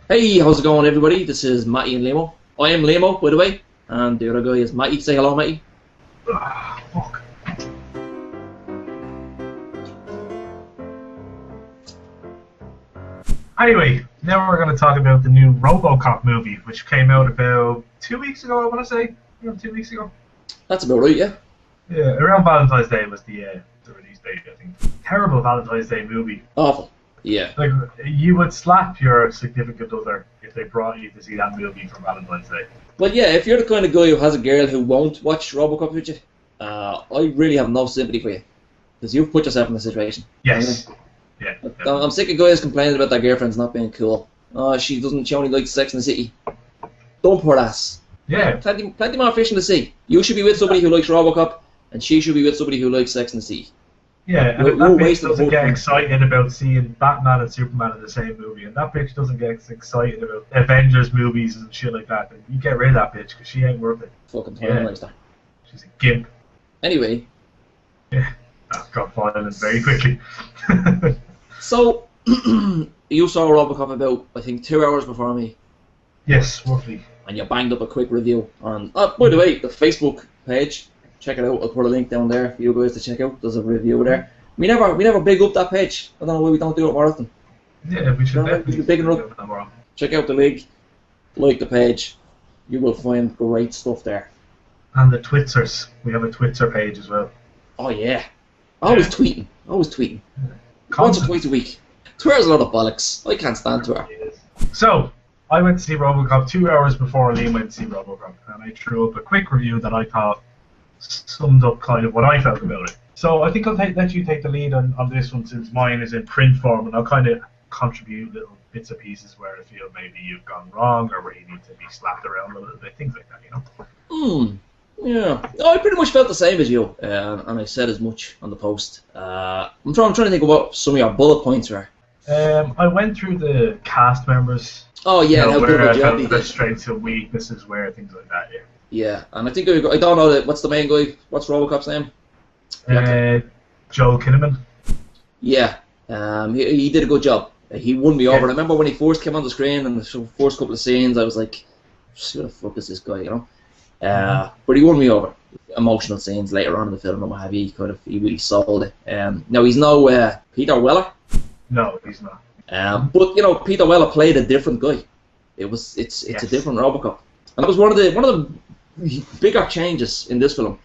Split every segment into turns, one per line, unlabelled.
Hey, how's it going, everybody? This is Mattie and Liamo. I am Liamo, by the way, and the other guy is Mattie. Say hello, Mattie.
Fuck. Anyway, now we're going to talk about the new Robocop movie, which came out about 2 weeks ago, I want to say. 2 weeks ago.
That's about right, yeah.
Yeah, around Valentine's Day was the release date, I think. Terrible Valentine's Day movie.
Awful. Yeah.
Like, you would slap your significant other if they brought you to see that movie for Valentine's Day.
Well, yeah, if you're the kind of guy who has a girl who won't watch Robocop with you, I really have no sympathy for you. Because you've put yourself in the situation.
Yes. Yeah.
I'm sick of guys complaining about their girlfriends not being cool. Oh, she only likes Sex in the City. Don't poor ass.
Yeah.
Plenty more fish in the sea. You should be with somebody who likes Robocop, and she should be with somebody who likes Sex in the City.
Yeah, and that bitch doesn't get excited about seeing Batman and Superman in the same movie, and that bitch doesn't get excited about Avengers movies and shit like that. And you get rid of that bitch, because she ain't worth it.
Fucking terrorize her.
She's a gimp.
Anyway.
Yeah, that got violent very quickly.
So, you saw Robocop about, I think, 2 hours before me.
Yes, roughly.
And you banged up a quick review on, by the way, the Facebook page. Check it out. I'll put a link down there for you guys to check out. There's a review there. We never big up that page. I don't know why we don't do it more often.
Yeah, we should definitely
big it up.
More.
Check out the link. Like the page. You will find great stuff there.
And the Twitters. We have a Twitter page as well.
Oh yeah. Always tweeting.
Yeah.
Once or twice a week. Twitter's a lot of bollocks. I can't stand Twitter.
So, I went to see Robocop 2 hours before Liam went to see Robocop, and I threw up a quick review that I thought summed up kind of what I felt about it. So I think I'll let you take the lead on this one, since mine is in print form, and I'll kind of contribute little bits and pieces where I feel maybe you've gone wrong or where you need to be slapped around a little bit, things like that, you know?
Yeah. I pretty much felt the same as you, and I said as much on the post. I'm trying to think of what some of your bullet points were.
I went through the cast members.
Oh yeah,
you know,
how good
where
a
I
job
felt
he
their
did.
strengths and weaknesses, where things like that, yeah.
Yeah, and I think I don't know what's the main guy. What's Robocop's name?
Joel Kinnaman.
Yeah, he did a good job. He won me over. I remember when he first came on the screen and the first couple of scenes, I was like, "Who the fuck is this guy?" You know. But he won me over. Emotional scenes later on in the film and what have you, he really sold it. Now he's no Peter Weller.
No, he's not.
But you know, Peter Weller played a different guy. It's a different Robocop, and that was one of the bigger changes in this film.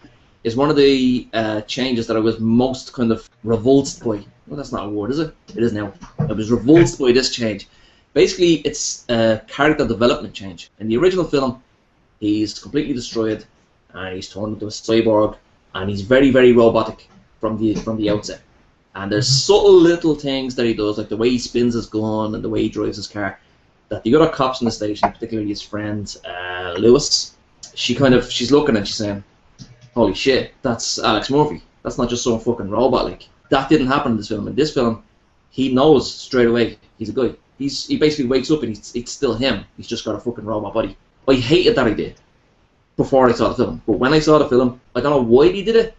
Is one of the changes that I was most kind of revolted by. Well, that's not a word, is it? It is now. I was revolted by this change. Basically, it's a character development change. In the original film, he's completely destroyed, and he's turned into a cyborg, and he's very, very robotic from the outset. And there's subtle little things that he does, like the way he spins his gun and the way he drives his car, that the other cops in the station, particularly his friend Lewis, she's looking and she's saying, "Holy shit, that's Alex Murphy. That's not just some fucking robot." Like, that didn't happen in this film. In this film, he knows straight away he's a guy. He basically wakes up and it's still him. He's just got a fucking robot body. I hated that idea before I saw the film. But when I saw the film, I don't know why they did it,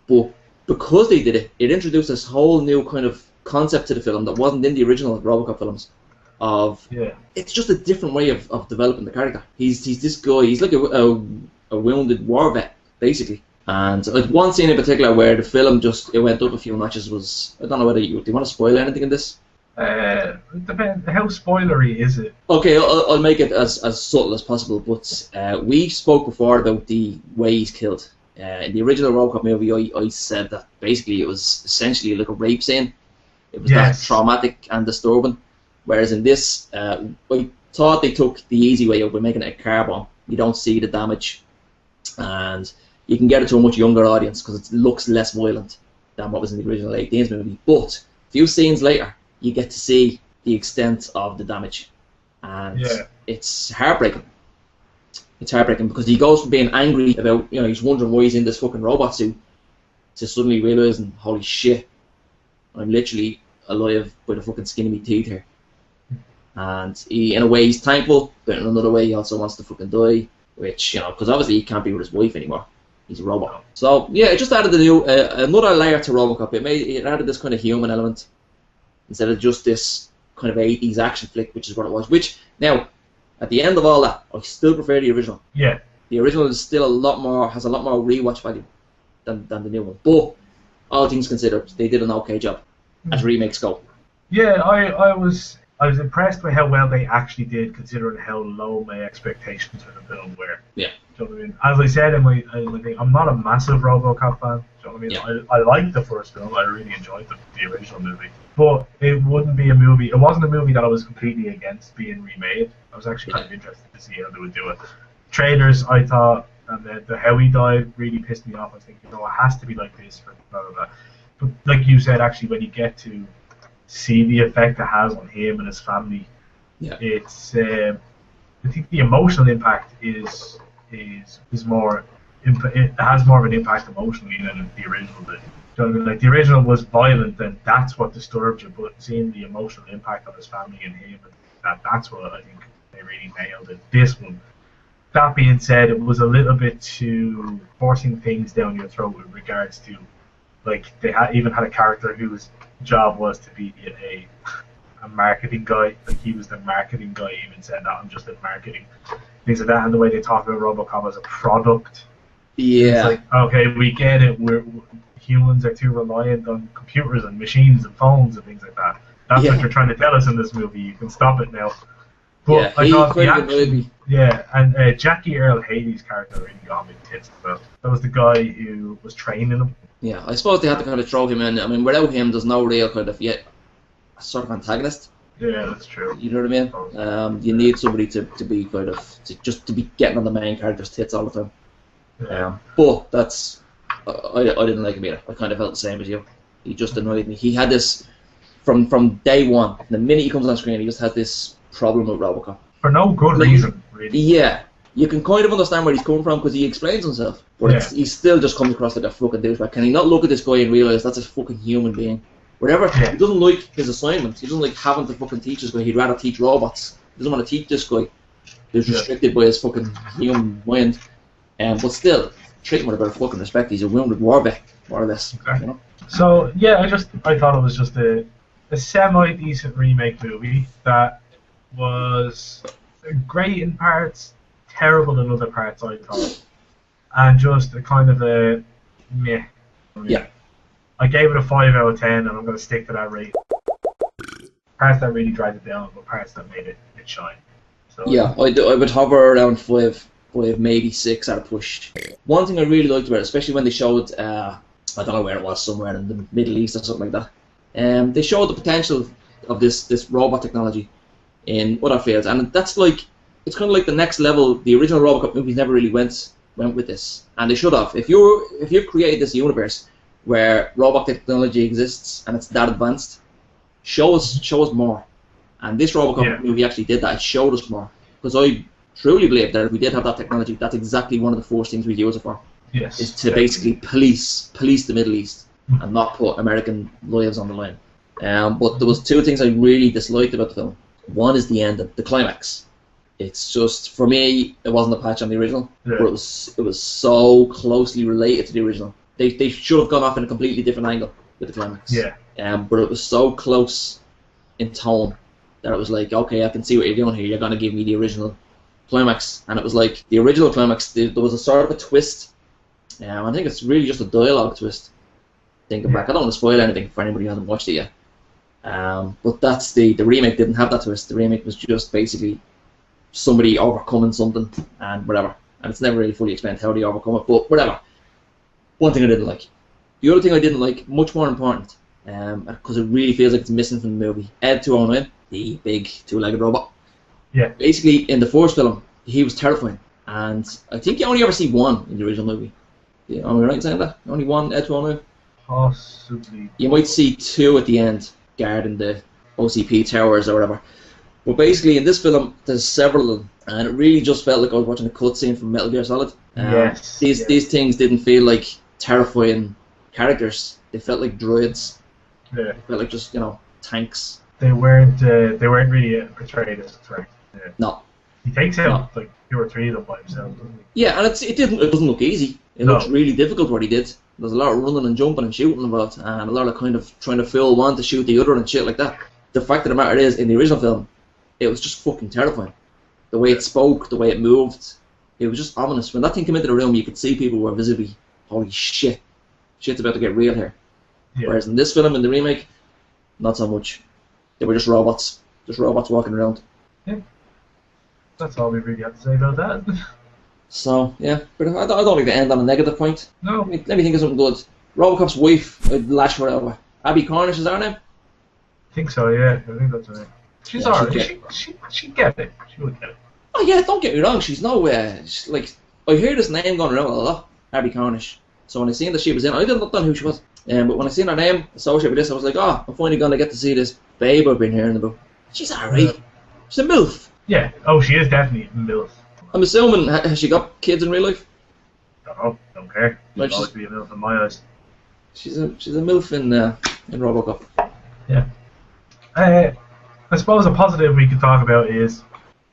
but because they did it, it introduced this whole new kind of concept to the film that wasn't in the original Robocop films. It's just a different way of developing the character. He's this guy. He's like a wounded war vet, basically. And like one scene in particular where the film it went up a few notches was, I don't know whether do you want to spoil anything in this?
It depends. How spoilery is it?
Okay, I'll make it as subtle as possible. But we spoke before about the way he's killed. In the original Robocop movie, I said that basically it was essentially like a rape scene. It was that traumatic and disturbing. Whereas in this, I thought they took the easy way out by making it a car bomb. You don't see the damage, and you can get it to a much younger audience because it looks less violent than what was in the original 18s movie. But a few scenes later, you get to see the extent of the damage, and it's heartbreaking. It's heartbreaking because he goes from being angry about, you know, he's wondering why he's in this fucking robot suit, to suddenly realizing, holy shit, I'm literally alive by the fucking skin of my teeth here. And he, in a way, he's thankful, but in another way, he also wants to fucking die, which, you know, because obviously he can't be with his wife anymore. He's a robot. So yeah, it just added another layer to Robocop. It added this kind of human element instead of just this kind of 80s action flick, which is what it was. Which, now, at the end of all that, I still prefer the original.
Yeah.
The original is still has a lot more rewatch value than the new one. But, all things considered, they did an okay job as remakes go.
Yeah, I was impressed by how well they actually did, considering how low my expectations for the film were.
Yeah.
Do you know what I mean? As I said in my thing, I'm not a massive Robocop fan. Do you know what I mean?
Yeah.
I liked the first film. I really enjoyed the original movie. But it wouldn't be a movie. It wasn't a movie that I was completely against being remade. I was actually kind of interested to see how they would do it. Trailers, I thought, and the how he died really pissed me off. I was thinking, no, it has to be like this for blah blah blah. But like you said, actually, when you get to see the effect it has on him and his family, it's I think the emotional impact is more. It has more of an impact emotionally than the original did. So, like, the original was violent, and that's what disturbed you. But seeing the emotional impact on his family and him, that's what I think they really nailed it. This one. That being said, it was a little bit too forcing things down your throat with regards to, like, they even had a character whose job was to be a marketing guy. Like, he was the marketing guy. He even said that I'm just in marketing, things like that. And the way they talk about Robocop as a product.
Yeah.
It's like, okay, we get it. Humans are too reliant on computers and machines and phones and things like that. That's what you're trying to tell us in this movie. You can stop it now. But I thought the action, and Jackie Earl Haley's character really got me tits as well. That was the guy who was training him.
Yeah, I suppose they had to kind of throw him in. I mean, without him, there's no real kind of sort of antagonist.
Yeah, that's true.
You know what I mean? You need somebody to be kind of to be getting on the main character's tits all the time.
Yeah.
But that's I didn't like him either. I kind of felt the same as you. He just annoyed me. He had this from day one. The minute he comes on screen, he just had this problem with Robocop.
For no good reason, really.
Yeah. You can kind of understand where he's coming from because he explains himself. But he still just comes across like a fucking douchebag. Can he not look at this guy and realise that's a fucking human being? Whatever. He doesn't like his assignment. He doesn't like having to fucking teach this guy. He'd rather teach robots. He doesn't want to teach this guy. He's restricted by his fucking human mind. But still, treat him with a bit of fucking respect. He's a wounded warbeck, more or less.
Okay.
You know?
So, yeah, I thought it was just a semi-decent remake movie that was great in parts, terrible in other parts, I thought. And just a kind of a meh.
Yeah.
I gave it a 5 out of 10, and I'm going to stick to that rate. Parts that really dragged it down, but parts that made it shine. So,
yeah, I would hover around 5, maybe 6 at a push. One thing I really liked about it, especially when they showed, I don't know where it was, somewhere in the Middle East or something like that, they showed the potential of this robot technology in other fields, and that's like, it's kind of like the next level. The original Robocop movies never really went with this, and they should have. If you create this universe where robot technology exists and it's that advanced, show us more. And this Robocop movie actually did that. It showed us more, because I truly believe that if we did have that technology, that's exactly one of the first things we'd use it for.
Yes.
Is to basically police the Middle East and not put American lives on the line. But there was 2 things I really disliked about the film. One is the end, the climax. It's just, for me, it wasn't a patch on the original, but it was so closely related to the original. They should have gone off in a completely different angle with the climax.
Yeah.
But it was so close in tone that it was like, okay, I can see what you're doing here. You're going to give me the original climax. And it was like, the original climax, there was a sort of a twist. I think it's really just a dialogue twist. Thinking back, I don't want to spoil anything for anybody who hasn't watched it yet. But that's the remake didn't have that twist. The remake was just basically somebody overcoming something and whatever. And it's never really fully explained how they overcome it, but whatever. One thing I didn't like. The other thing I didn't like, much more important, because it really feels like it's missing from the movie, Ed 209, the big 2-legged robot.
Yeah.
Basically, in the first film, he was terrifying. And I think you only ever see one in the original movie. Am I right in saying that? Only one Ed 209?
Possibly.
You might see 2 at the end, guarding the OCP towers or whatever. But basically, in this film, there's several of them, and it really just felt like I was watching a cutscene from Metal Gear Solid. These things didn't feel like terrifying characters. They felt like droids.
Yeah.
They felt like just, tanks.
They weren't really portrayed as a threat. Yeah.
No.
He takes out like 2 or 3 of them by himself.
Yeah, and it doesn't look easy. It looks really difficult what he did. There's a lot of running and jumping and shooting involved, and a lot of kind of trying to fool one to shoot the other and shit like that. the fact of the matter is, in the original film, it was just fucking terrifying. The way it spoke, the way it moved, it was just ominous. When that thing came into the room, you could see people were visibly, holy shit, shit's about to get real here. Yeah. Whereas in this film, in the remake, not so much. They were just robots walking around.
Yeah. That's all we really have to say about that.
So, yeah, but I don't like to end on a negative point.
No.
Let me think of something good. Robocop's wife, I'd lash for over. Abby Cornish, is that her name?
I think so, yeah. I think that's her name. She's alright. She'd get it. She would get it.
Oh, yeah, don't get me wrong. She's no she's like, I hear this name going around a lot, Abby Cornish. So when I seen that she was in, I didn't know who she was. But when I seen her name associated with this, I was like, oh, I'm finally going to get to see this babe I've been hearing about. She's alright. Yeah. She's a MILF.
Yeah. Oh, she is definitely a MILF.
I'm assuming, has she got kids in real life?
Don't care. She'll always be a MILF in my eyes.
She's a MILF in Robocop.
Yeah. I suppose a positive we could talk about is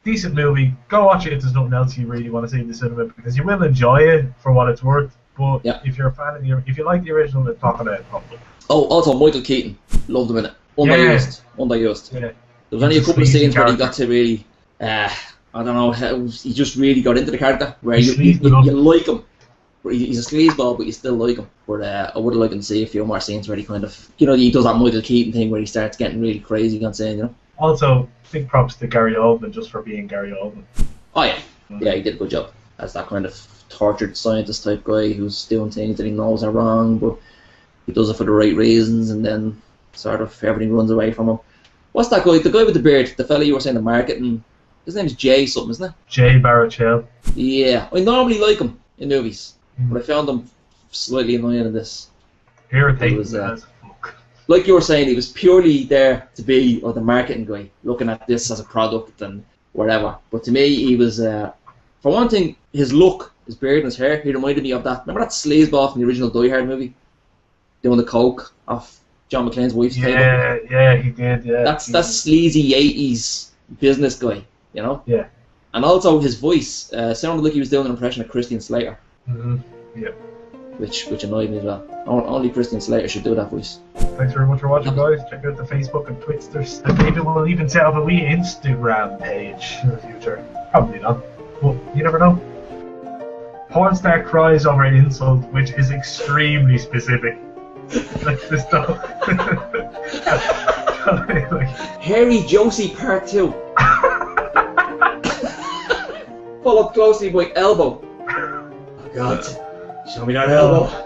decent movie. Go watch it if there's nothing else you really want to see in the cinema, because you will enjoy it for what it's worth. But if you're a fan of if you like the original, then talk about it properly.
Oh, also Michael Keaton, loved him in it. Underused. Yeah. There was only a couple of scenes where he got to really, I don't know, he just really got into the character where you like him. He's a sleazeball, but you still like him. But I would have liked to see a few more scenes where he kind of, he does that Michael Keaton thing where he starts getting really crazy on scene,
Also, big props to Gary Oldman just for being Gary Oldman.
Oh yeah, yeah, he did a good job as that kind of tortured scientist type guy who's doing things that he knows are wrong, but he does it for the right reasons, and then sort of everything runs away from him. What's that guy? The guy with the beard, the fella you were saying the marketing. His name's Jay something, isn't it?
Jay Baruchel.
Yeah, I normally like him in movies, but I found him slightly annoying in this.
Irritating as fuck.
Like you were saying, he was purely there to be the marketing guy, looking at this as a product and whatever. But to me, he was, for one thing, his look, his beard and his hair, he reminded me of that. Remember that sleazeball from the original Die Hard movie? Doing the coke off John McClane's wife's table?
Yeah, he did, yeah.
That's sleazy 80s business guy,
Yeah.
And also his voice sounded like he was doing an impression of Christian Slater.
Mm-hmm. Yeah.
Which annoyed me as well. Only Christian Slater should do that voice.
Thanks very much for watching, guys. Check out the Facebook and Twitsters. And maybe we'll even set up a wee Instagram page in the future. Probably not, but you never know. Porn star cries over an insult, which is extremely specific. Like this stuff.
Hairy Josie Part 2. Followed closely by Elbow. Oh God. Show me that elbow.